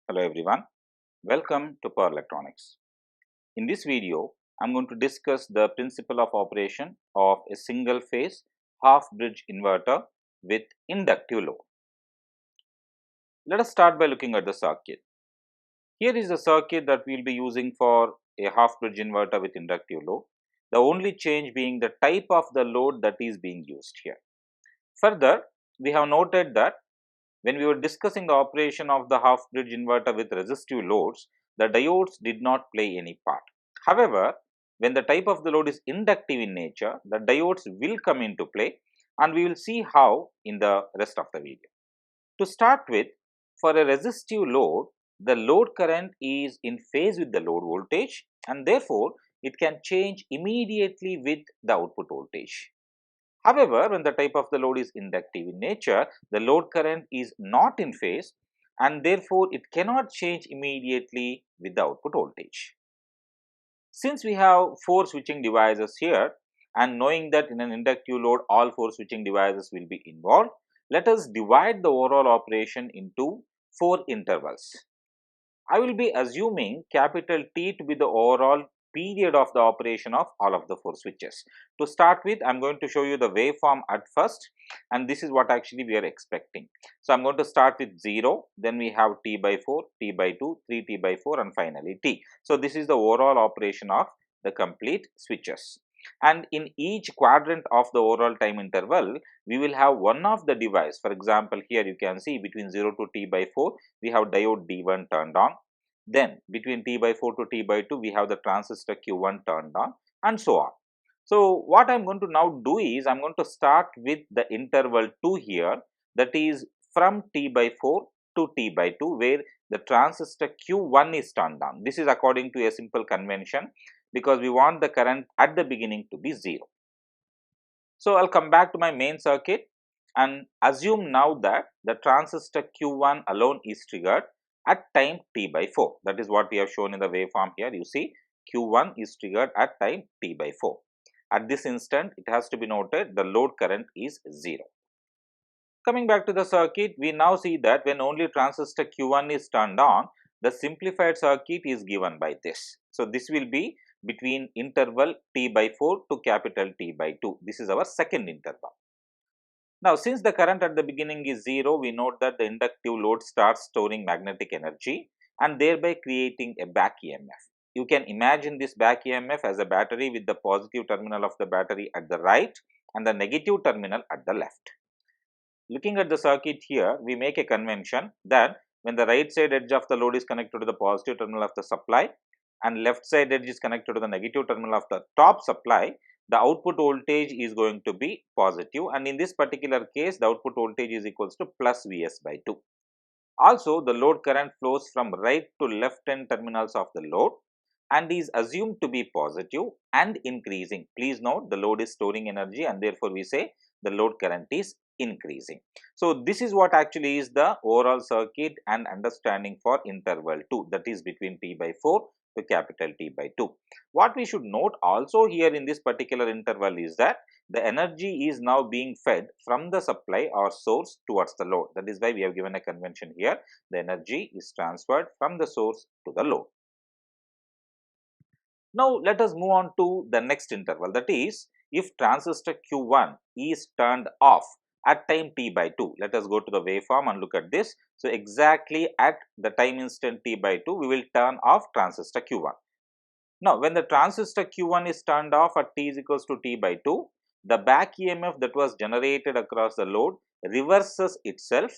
Hello everyone, welcome to Power Electronics. In this video, I am going to discuss the principle of operation of a single phase half bridge inverter with inductive load. Let us start by looking at the circuit. Here is the circuit that we will be using for a half bridge inverter with inductive load, the only change being the type of the load that is being used here. Further, we have noted that when we were discussing the operation of the half bridge inverter with resistive loads, the diodes did not play any part. However, when the type of the load is inductive in nature, the diodes will come into play, and we will see how in the rest of the video. To start with, for a resistive load, the load current is in phase with the load voltage, and therefore it can change immediately with the output voltage. However, when the type of the load is inductive in nature, the load current is not in phase, and therefore it cannot change immediately with the output voltage. Since we have 4 switching devices here, and knowing that in an inductive load all 4 switching devices will be involved, let us divide the overall operation into 4 intervals. I will be assuming capital T to be the overall period of the operation of all of the 4 switches. To start with, I am going to show you the waveform at first, and this is what actually we are expecting. So, I am going to start with 0, then we have T by 4, T by 2, 3T by 4 and finally T. So, this is the overall operation of the complete switches. And in each quadrant of the overall time interval, we will have one of the device. For example, here you can see between 0 to T by 4, we have diode D1 turned on. Then between T by 4 to T by 2, we have the transistor Q1 turned on, and so on. So, what I am going to now do is, I am going to start with the interval 2 here, that is from T by 4 to T by 2, where the transistor Q1 is turned on. This is according to a simple convention, because we want the current at the beginning to be 0. So, I will come back to my main circuit and assume now that the transistor Q1 alone is triggered at time T by 4. That is what we have shown in the waveform here. You see, Q1 is triggered at time T by 4. At this instant, it has to be noted the load current is 0. Coming back to the circuit, we now see that when only transistor Q1 is turned on, the simplified circuit is given by this. So, this will be between interval T by 4 to capital T by 2. This is our second interval. Now, since the current at the beginning is 0, we note that the inductive load starts storing magnetic energy and thereby creating a back EMF. You can imagine this back EMF as a battery with the positive terminal of the battery at the right and the negative terminal at the left. Looking at the circuit here, we make a convention that when the right side edge of the load is connected to the positive terminal of the supply and left side edge is connected to the negative terminal of the top supply, the output voltage is going to be positive, and in this particular case the output voltage is equals to plus Vs by 2. Also, the load current flows from right to left end terminals of the load and is assumed to be positive and increasing. Please note, the load is storing energy and therefore we say the load current is increasing. So, this is what actually is the overall circuit and understanding for interval 2, that is between T by 4 to capital T by 2. What we should note also here in this particular interval is that the energy is now being fed from the supply or source towards the load. That is why we have given a convention here. The energy is transferred from the source to the load. Now, let us move on to the next interval, that is if transistor Q1 is turned off at time T by 2. Let us go to the waveform and look at this. So, exactly at the time instant T by 2, we will turn off transistor Q1. Now, when the transistor Q1 is turned off at T is equals to T by 2, the back EMF that was generated across the load reverses itself,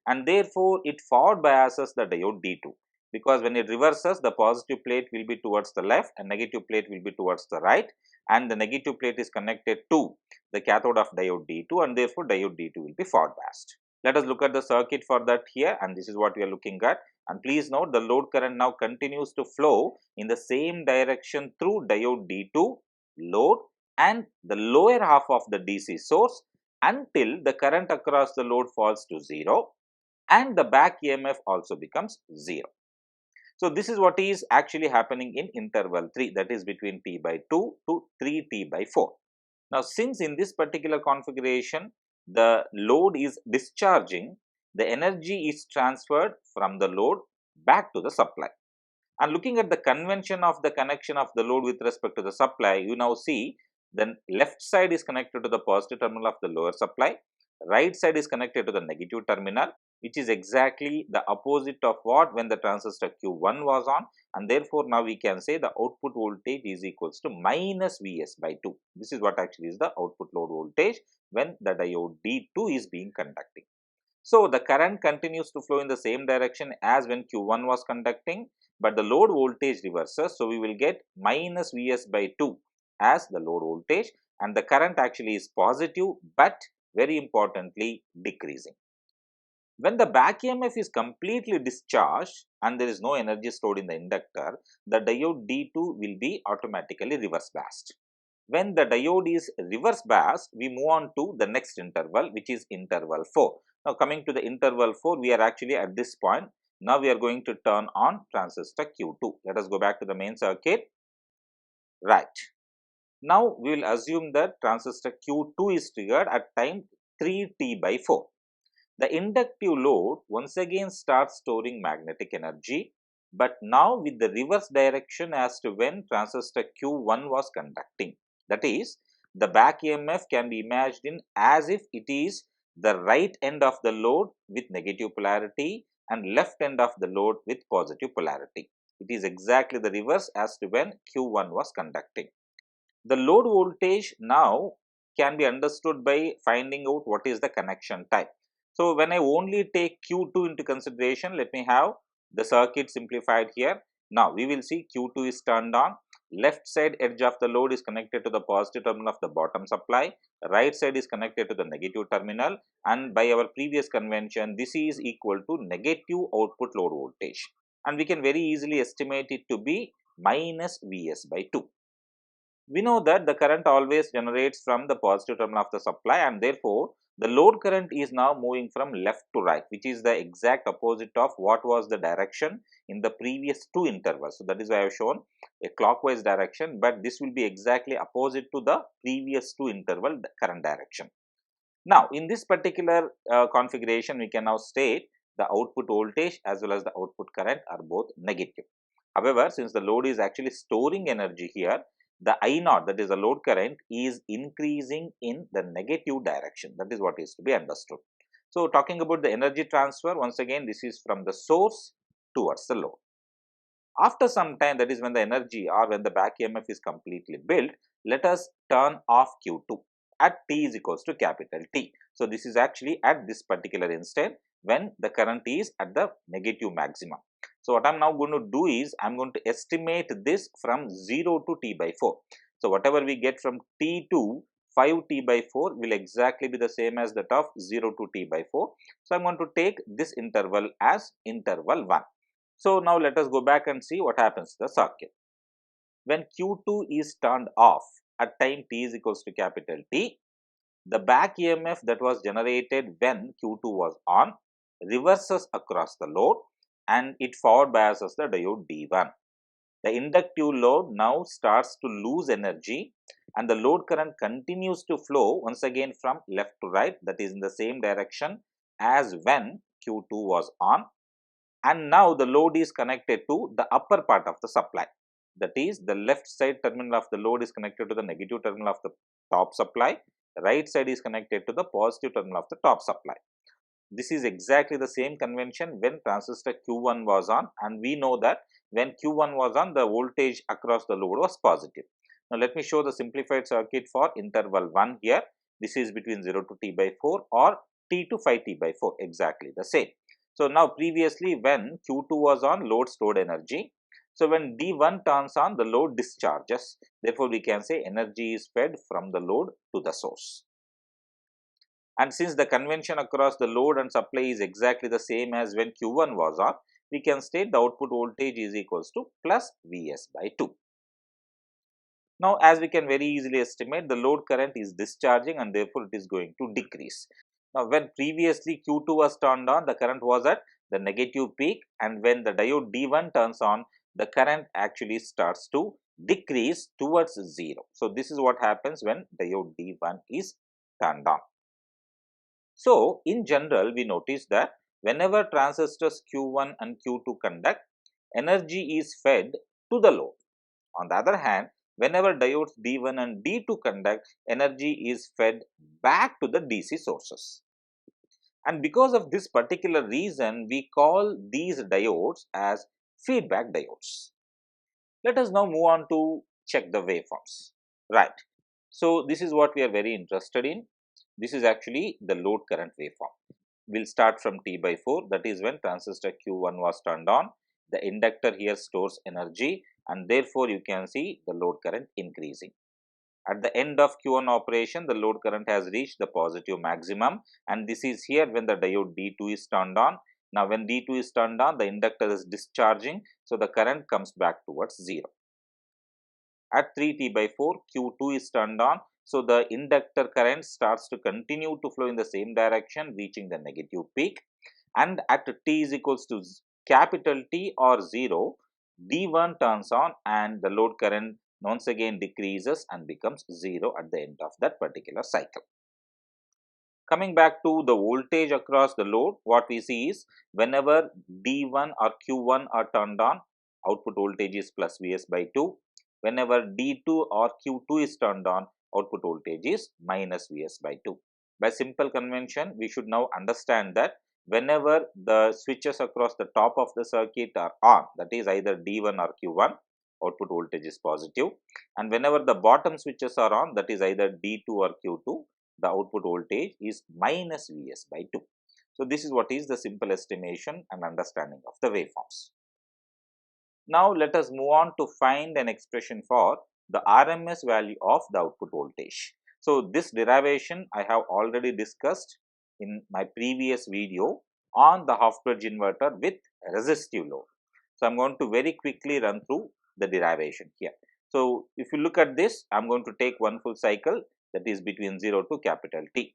and therefore it forward biases the diode D2, because when it reverses, the positive plate will be towards the left and negative plate will be towards the right, and the negative plate is connected to the cathode of diode D2, and therefore diode D2 will be forward biased. Let us look at the circuit for that here, and this is what we are looking at. And please note, the load current now continues to flow in the same direction through diode D2 load and the lower half of the DC source until the current across the load falls to 0 and the back EMF also becomes 0. So, this is what is actually happening in interval 3, that is between T by 2 to 3T by 4. Now, since in this particular configuration the load is discharging, the energy is transferred from the load back to the supply. And looking at the convention of the connection of the load with respect to the supply, you now see the left side is connected to the positive terminal of the lower supply, right side is connected to the negative terminal, which is exactly the opposite of what when the transistor Q1 was on, and therefore now we can say the output voltage is equals to minus Vs by 2. This is what actually is the output load voltage when the diode D2 is being conducting. So, the current continues to flow in the same direction as when Q1 was conducting, but the load voltage reverses. So, we will get minus Vs by 2 as the load voltage, and the current actually is positive, but very importantly decreasing. When the back EMF is completely discharged and there is no energy stored in the inductor, the diode D2 will be automatically reverse biased. When the diode is reverse biased, we move on to the next interval, which is interval 4. Now, coming to the interval 4, we are actually at this point. Now, we are going to turn on transistor Q2. Let us go back to the main circuit. Right. Now, we will assume that transistor Q2 is triggered at time 3t by 4. The inductive load once again starts storing magnetic energy, but now with the reverse direction as to when transistor Q1 was conducting. That is, the back EMF can be imagined as if it is the right end of the load with negative polarity and left end of the load with positive polarity. It is exactly the reverse as to when Q1 was conducting. The load voltage now can be understood by finding out what is the connection type. So, when I only take Q2 into consideration, let me have the circuit simplified here. Now, we will see Q2 is turned on, left side edge of the load is connected to the positive terminal of the bottom supply, right side is connected to the negative terminal, and by our previous convention, this is equal to negative output load voltage, and we can very easily estimate it to be minus Vs by 2. We know that the current always generates from the positive terminal of the supply, and therefore, the load current is now moving from left to right, which is the exact opposite of what was the direction in the previous two intervals. So, that is why I have shown a clockwise direction, but this will be exactly opposite to the previous two interval current direction. Now, in this particular configuration, we can now state the output voltage as well as the output current are both negative. However, since the load is actually storing energy here, the I0, that is the load current, is increasing in the negative direction. That is what is to be understood. So, talking about the energy transfer, once again this is from the source towards the load. After some time, that is when the energy or when the back EMF is completely built, let us turn off Q2 at t is equals to capital T. So, this is actually at this particular instant when the current is at the negative maximum. So, what I am now going to do is I am going to estimate this from 0 to t by 4. So, whatever we get from t to 5t by 4 will exactly be the same as that of 0 to t by 4. So, I am going to take this interval as interval 1. So, now let us go back and see what happens to the circuit. When Q2 is turned off at time t is equals to capital T, the back EMF that was generated when Q2 was on reverses across the load and it forward biases the diode D1. The inductive load now starts to lose energy and the load current continues to flow once again from left to right, that is in the same direction as when Q2 was on, and now the load is connected to the upper part of the supply. That is, the left side terminal of the load is connected to the negative terminal of the top supply, right side is connected to the positive terminal of the top supply. This is exactly the same convention when transistor Q1 was on, and we know that when Q1 was on, the voltage across the load was positive. Now, let me show the simplified circuit for interval 1 here. This is between 0 to t by 4 or t to 5t by 4, exactly the same. So, now previously when Q2 was on, load stored energy. So, when D1 turns on, the load discharges. Therefore, we can say energy is fed from the load to the source. And since the convention across the load and supply is exactly the same as when Q1 was on, we can state the output voltage is equals to plus Vs by 2. Now, as we can very easily estimate, the load current is discharging and therefore it is going to decrease. Now, when previously Q2 was turned on, the current was at the negative peak, and when the diode D1 turns on, the current actually starts to decrease towards 0. So, this is what happens when diode D1 is turned on. So, in general, we notice that whenever transistors Q1 and Q2 conduct, energy is fed to the load. On the other hand, whenever diodes D1 and D2 conduct, energy is fed back to the DC sources. And because of this particular reason, we call these diodes as feedback diodes. Let us now move on to check the waveforms. Right. So, this is what we are very interested in. This is actually the load current waveform. We will start from T by 4, that is when transistor Q1 was turned on. The inductor here stores energy and therefore, you can see the load current increasing. At the end of Q1 operation, the load current has reached the positive maximum, and this is here when the diode D2 is turned on. Now, when D2 is turned on, the inductor is discharging, so the current comes back towards 0. At 3T by 4, Q2 is turned on, so the inductor current starts to continue to flow in the same direction, reaching the negative peak. And at T is equals to capital T or 0, D1 turns on and the load current once again decreases and becomes 0 at the end of that particular cycle. Coming back to the voltage across the load, what we see is whenever D1 or Q1 are turned on, output voltage is plus Vs by 2. Whenever D2 or Q2 is turned on, output voltage is minus Vs by 2. By simple convention, we should now understand that whenever the switches across the top of the circuit are on, that is either D1 or Q1, output voltage is positive, and whenever the bottom switches are on, that is either D2 or Q2, the output voltage is minus Vs by 2. So, this is what is the simple estimation and understanding of the waveforms. Now, let us move on to find an expression for the RMS value of the output voltage. So, this derivation I have already discussed in my previous video on the half bridge inverter with resistive load. So, I am going to very quickly run through the derivation here. So, if you look at this, I am going to take one full cycle, that is between 0 to capital T.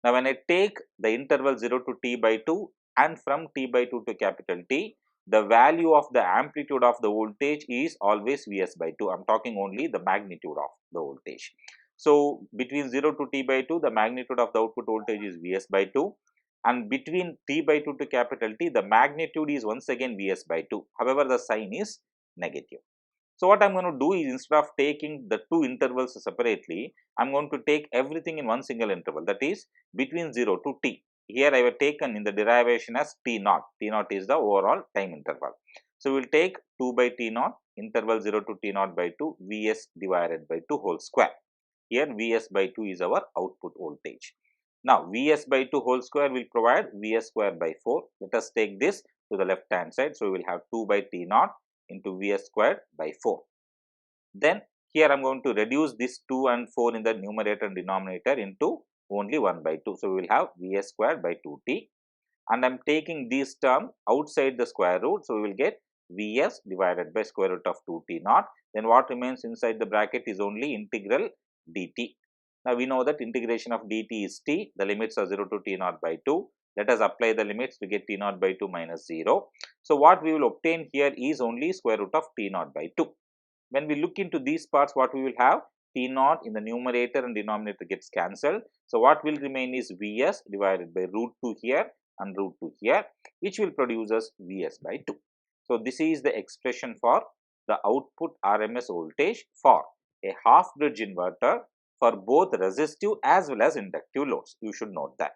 Now, when I take the interval 0 to T by 2 and from T by 2 to capital T, the value of the amplitude of the voltage is always Vs by 2. I am talking only the magnitude of the voltage. So, between 0 to T by 2, the magnitude of the output voltage is Vs by 2, and between T by 2 to capital T, the magnitude is once again Vs by 2. However, the sign is negative. So, what I am going to do is instead of taking the two intervals separately, I am going to take everything in one single interval, that is between 0 to T. Here I have taken in the derivation as T naught. T naught is the overall time interval. So, we will take 2 by T naught, interval 0 to T naught by 2, Vs divided by 2 whole square. Here Vs by 2 is our output voltage. Now, Vs by 2 whole square will provide Vs square by 4. Let us take this to the left hand side. So, we will have 2 by T naught into Vs squared by 4. Then here I am going to reduce this 2 and 4 in the numerator and denominator into only 1 by 2. So, we will have Vs squared by 2t, and I am taking this term outside the square root. So, we will get Vs divided by square root of 2t naught. Then what remains inside the bracket is only integral dt. Now, we know that integration of dt is t, the limits are 0 to t naught by 2. Let us apply the limits to get t naught by 2 minus 0. So, what we will obtain here is only square root of t naught by 2. When we look into these parts, what we will have, t naught in the numerator and denominator gets cancelled. So, what will remain is Vs divided by root 2 here and root 2 here, which will produce us Vs by 2. So, this is the expression for the output RMS voltage for a half bridge inverter for both resistive as well as inductive loads. You should note that.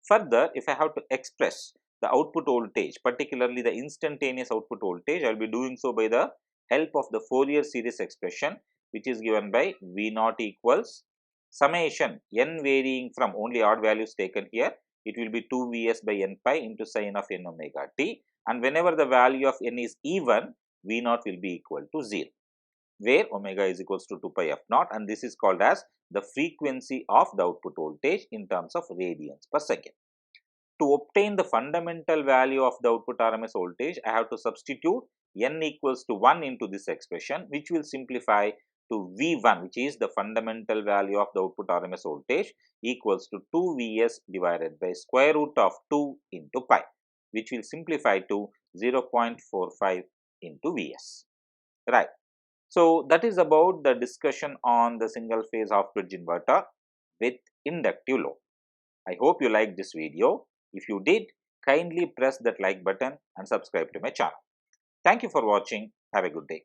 Further, if I have to express the output voltage, particularly the instantaneous output voltage, I will be doing so by the help of the Fourier series expression, which is given by V naught equals summation n varying from only odd values taken here. It will be 2 Vs by n pi into sine of n omega t, and whenever the value of n is even, V naught will be equal to 0, where omega is equals to 2 pi f naught, and this is called as the frequency of the output voltage in terms of radians per second. To obtain the fundamental value of the output RMS voltage, I have to substitute n equals to 1 into this expression, which will simplify to V1, which is the fundamental value of the output RMS voltage, equals to 2 Vs divided by square root of 2 into pi, which will simplify to 0.45 into Vs. Right. So, that is about the discussion on the single phase half bridge inverter with inductive load. I hope you liked this video. If you did, kindly press that like button and subscribe to my channel. Thank you for watching. Have a good day.